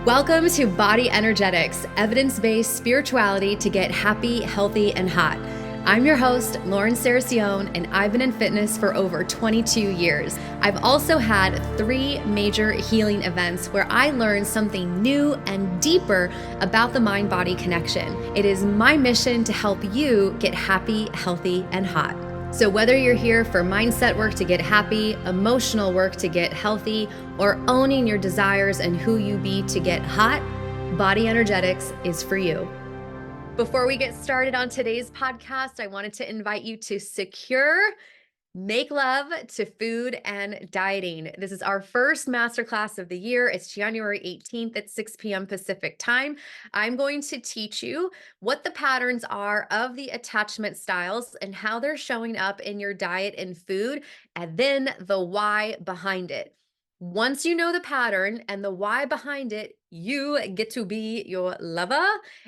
Welcome to Body Energetix, evidence-based spirituality to get happy, healthy, and hot. I'm your host, Lauren Saracione, and I've been in fitness for over 22 years. I've also had 3 major healing events where I learned something new and deeper about the mind-body connection. It is my mission to help you get happy, healthy, and hot. So whether you're here for mindset work to get happy, emotional work to get healthy, or owning your desires and who you be to get hot, Body Energetix is for you. Before we get started on today's podcast, I wanted to invite you to make love to food and dieting. This is our first masterclass of the year. It's January 18th at 6 p.m. Pacific time. I'm going to teach you what the patterns are of the attachment styles and how they're showing up in your diet and food, and then the why behind it. Once you know the pattern and the why behind it, you get to be your lover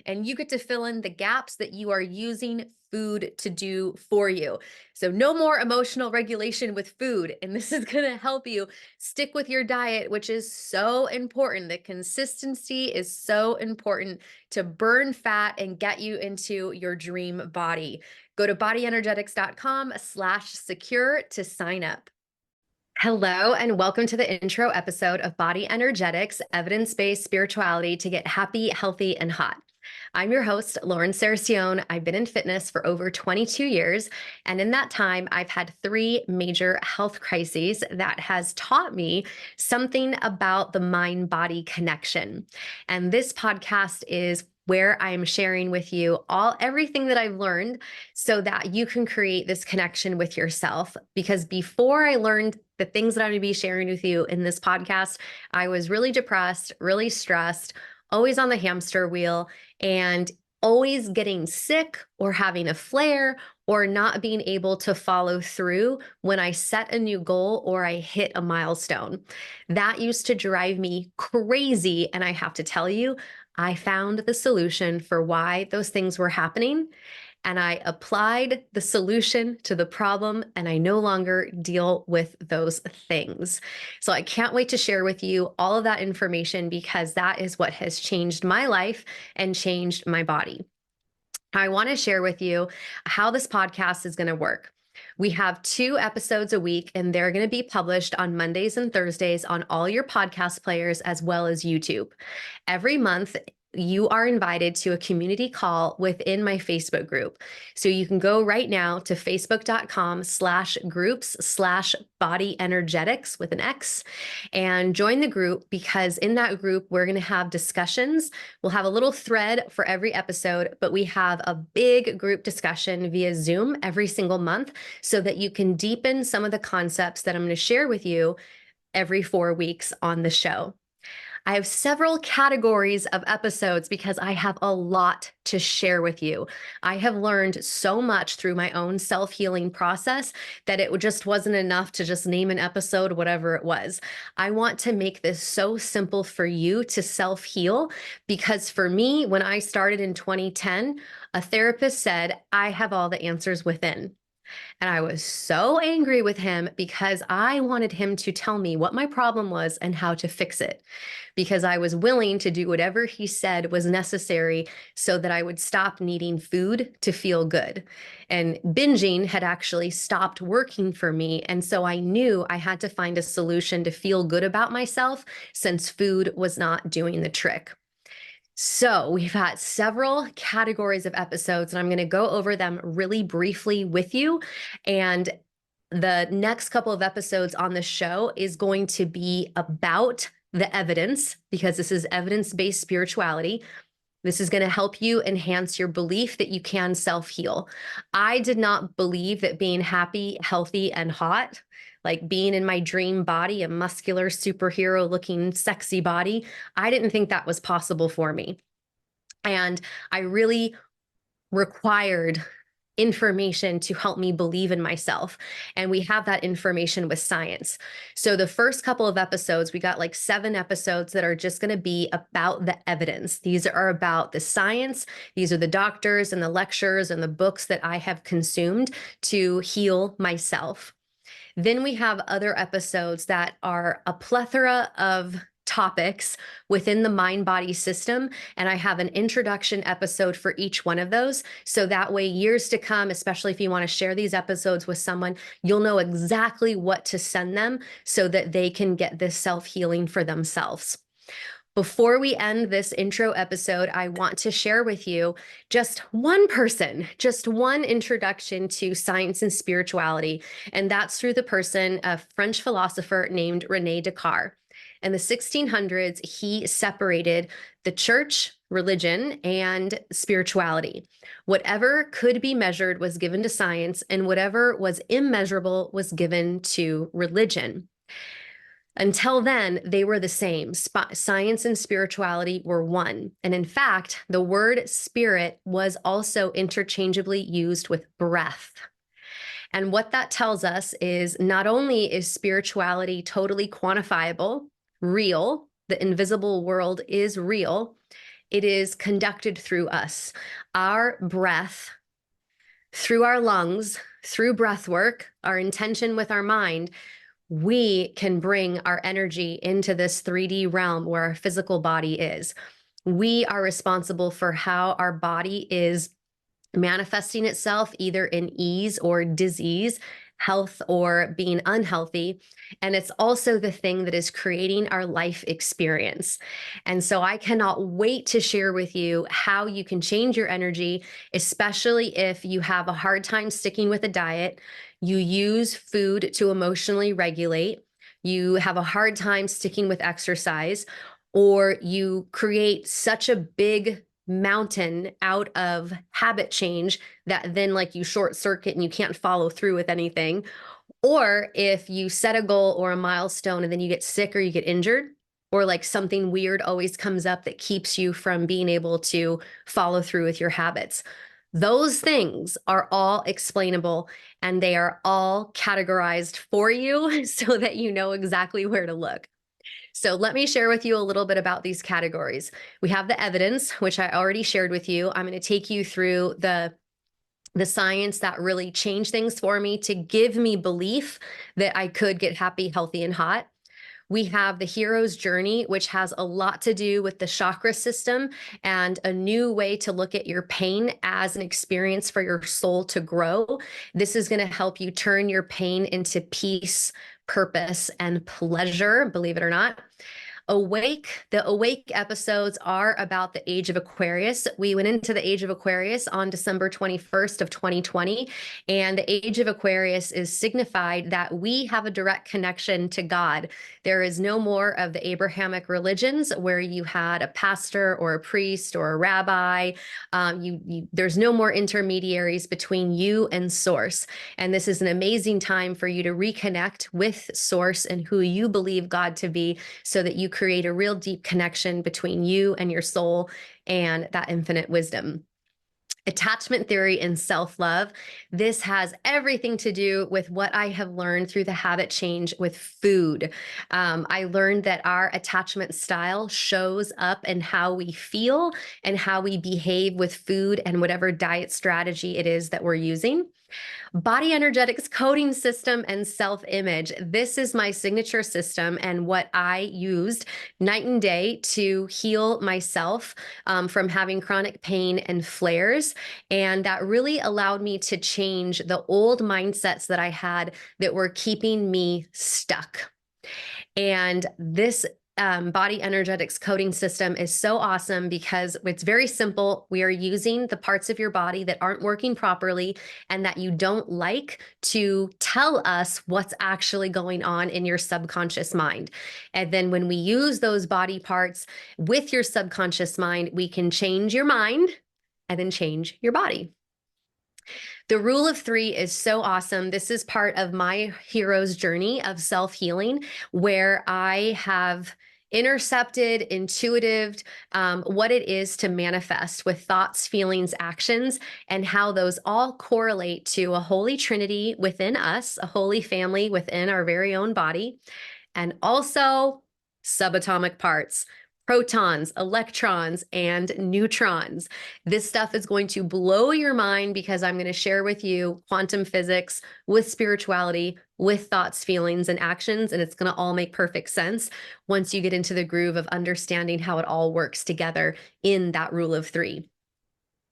and you get to fill in the gaps that you are using food to do for you. So no more emotional regulation with food. And this is going to help you stick with your diet, which is so important. The consistency is so important to burn fat and get you into your dream body. Go to bodyenergetix.com/secure to sign up. Hello, and welcome to the intro episode of Body Energetix, evidence-based spirituality to get happy, healthy, and hot. I'm your host, Lauren Saracione. I've been in fitness for over 22 years, and in that time, I've had 3 major health crises that has taught me something about the mind-body connection. And this podcast is where I am sharing with you everything that I've learned so that you can create this connection with yourself. Because before I learned the things that I'm going to be sharing with you in this podcast, I was really depressed, really stressed, always on the hamster wheel, and always getting sick or having a flare or not being able to follow through when I set a new goal or I hit a milestone. That used to drive me crazy. And I have to tell you, I found the solution for why those things were happening. And I applied the solution to the problem, and I no longer deal with those things. So I can't wait to share with you all of that information because that is what has changed my life and changed my body. I want to share with you how this podcast is going to work. We have 2 episodes a week, and they're going to be published on Mondays and Thursdays on all your podcast players as well as YouTube. Every month, you are invited to a community call within my Facebook group. So you can go right now to facebook.com/groups/Body Energetix with an X and join the group, because in that group, we're going to have discussions. We'll have a little thread for every episode, but we have a big group discussion via Zoom every single month so that you can deepen some of the concepts that I'm going to share with you every 4 weeks on the show. I have several categories of episodes because I have a lot to share with you. I have learned so much through my own self-healing process that it just wasn't enough to just name an episode, whatever it was. I want to make this so simple for you to self-heal, because for me, when I started in 2010, a therapist said, I have all the answers within. And I was so angry with him because I wanted him to tell me what my problem was and how to fix it, because I was willing to do whatever he said was necessary so that I would stop needing food to feel good. And binging had actually stopped working for me. And so I knew I had to find a solution to feel good about myself since food was not doing the trick. So we've had several categories of episodes, and I'm going to go over them really briefly with you. And the next couple of episodes on the show is going to be about the evidence, because this is evidence-based spirituality. This is going to help you enhance your belief that you can self-heal. I did not believe that being happy, healthy, and hot, like being in my dream body, a muscular superhero looking sexy body, I didn't think that was possible for me. And I really required information to help me believe in myself. And we have that information with science. So the first couple of episodes, we got like 7 episodes that are just going to be about the evidence. These are about the science. These are the doctors and the lectures and the books that I have consumed to heal myself. Then we have other episodes that are a plethora of topics within the mind body system. And I have an introduction episode for each one of those. So that way, years to come, especially if you want to share these episodes with someone, you'll know exactly what to send them so that they can get this self-healing for themselves. Before we end this intro episode, I want to share with you just one person, just one introduction to science and spirituality. And that's through the person, a French philosopher named René Descartes. In the 1600s, he separated the church, religion, and spirituality. Whatever could be measured was given to science, and whatever was immeasurable was given to religion. Until then, they were the same. Science and spirituality were one. And in fact, the word spirit was also interchangeably used with breath. And what that tells us is not only is spirituality totally quantifiable, real, the invisible world is real, it is conducted through us. Our breath, through our lungs, through breath work, our intention with our mind, we can bring our energy into this 3D realm where our physical body is. We are responsible for how our body is manifesting itself either in ease or disease, health or being unhealthy. And it's also the thing that is creating our life experience. And so I cannot wait to share with you how you can change your energy, especially if you have a hard time sticking with a diet, you use food to emotionally regulate, you have a hard time sticking with exercise, or you create such a big mountain out of habit change that then like you short circuit and you can't follow through with anything. Or if you set a goal or a milestone and then you get sick or you get injured, or like something weird always comes up that keeps you from being able to follow through with your habits. Those things are all explainable and they are all categorized for you so that you know exactly where to look. So let me share with you a little bit about these categories. We have the evidence, which I already shared with you. I'm going to take you through the science that really changed things for me to give me belief that I could get happy, healthy, and hot. We have the hero's journey, which has a lot to do with the chakra system and a new way to look at your pain as an experience for your soul to grow. This is going to help you turn your pain into peace, purpose, and pleasure, believe it or not. The Awake episodes are about the age of Aquarius. We went into the age of Aquarius on December 21st of 2020, and the age of Aquarius is signified that we have a direct connection to God. There is no more of the Abrahamic religions where you had a pastor or a priest or a rabbi. There's no more intermediaries between you and Source. And this is an amazing time for you to reconnect with Source and who you believe God to be so that you create a real deep connection between you and your soul and that infinite wisdom. Attachment theory and self-love. This has everything to do with what I have learned through the habit change with food. I learned that our attachment style shows up in how we feel and how we behave with food and whatever diet strategy it is that we're using. Body Energetix coding system and self-image. This is my signature system and what I used night and day to heal myself from having chronic pain and flares. And that really allowed me to change the old mindsets that I had that were keeping me stuck. And this Body Energetix coding system is so awesome because it's very simple. We are using the parts of your body that aren't working properly and that you don't like to tell us what's actually going on in your subconscious mind. And then when we use those body parts with your subconscious mind, we can change your mind and then change your body. The rule of three is so awesome. This is part of my hero's journey of self-healing where I have intercepted, intuitive, what it is to manifest with thoughts, feelings, actions, and how those all correlate to a holy trinity within us, a holy family within our very own body, and also subatomic parts. protons, electrons, and neutrons. This stuff is going to blow your mind because I'm going to share with you quantum physics with spirituality, with thoughts, feelings, and actions, and it's going to all make perfect sense once you get into the groove of understanding how it all works together in that rule of three.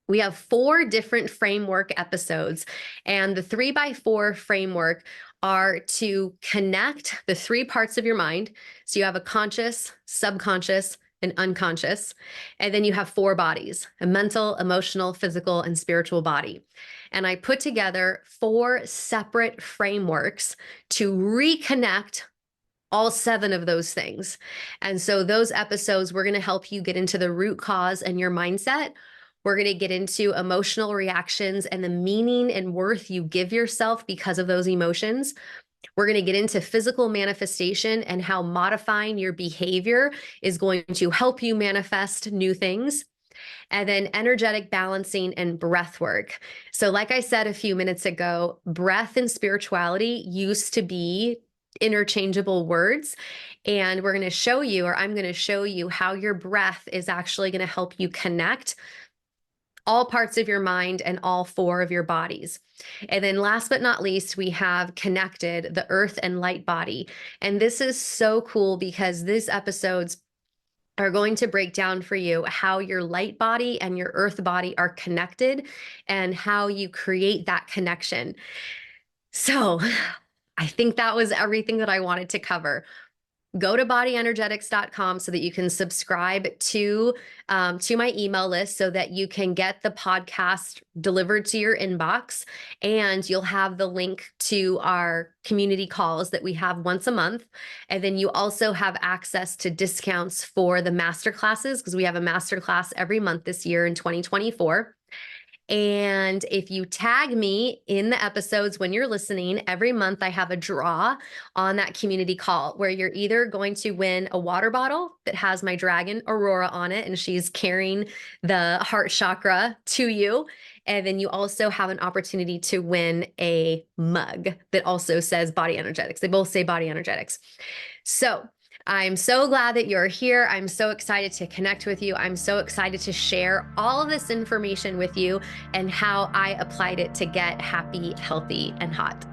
We have 4 different framework episodes, and the 3x4 framework are to connect the 3 parts of your mind. So you have a conscious, subconscious, and unconscious. And then you have 4 bodies: a mental, emotional, physical, and spiritual body. And I put together 4 separate frameworks to reconnect all 7 of those things. And so those episodes, we're going to help you get into the root cause and your mindset. We're going to get into emotional reactions and the meaning and worth you give yourself because of those emotions. We're going to get into physical manifestation and how modifying your behavior is going to help you manifest new things. And then energetic balancing and breath work. So like I said a few minutes ago, breath and spirituality used to be interchangeable words. And we're going to show you, or I'm going to show you, how your breath is actually going to help you connect all parts of your mind and all 4 of your bodies. And then last but not least, we have connected the earth and light body. And this is so cool because these episodes are going to break down for you how your light body and your earth body are connected and how you create that connection. So I think that was everything that I wanted to cover. Go to bodyenergetix.com so that you can subscribe to my email list so that you can get the podcast delivered to your inbox, and you'll have the link to our community calls that we have once a month. And then you also have access to discounts for the masterclasses, because we have a masterclass every month this year in 2024. And if you tag me in the episodes when you're listening, every month I have a draw on that community call where you're either going to win a water bottle that has my dragon Aurora on it, and she's carrying the heart chakra to you. And then you also have an opportunity to win a mug that also says Body Energetix. They both say Body Energetix. So I'm so glad that you're here. I'm so excited to connect with you. I'm so excited to share all of this information with you and how I applied it to get happy, healthy, and hot.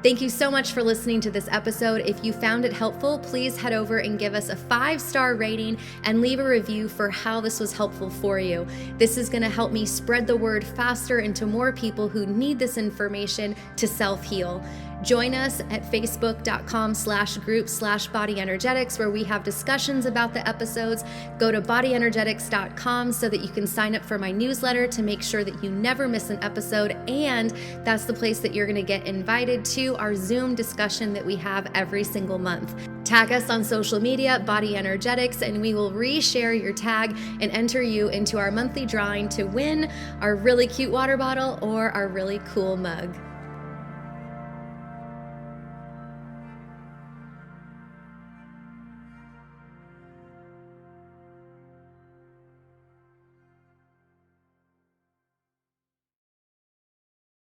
Thank you so much for listening to this episode. If you found it helpful, please head over and give us a 5-star rating and leave a review for how this was helpful for you. This is going to help me spread the word faster into more people who need this information to self-heal. Join us at facebook.com/group/bodyenergetics, where we have discussions about the episodes. Go to bodyenergetix.com so that you can sign up for my newsletter to make sure that you never miss an episode. And that's the place that you're going to get invited to our Zoom discussion that we have every single month. Tag us on social media, Body Energetix, and we will reshare your tag and enter you into our monthly drawing to win our really cute water bottle or our really cool mug.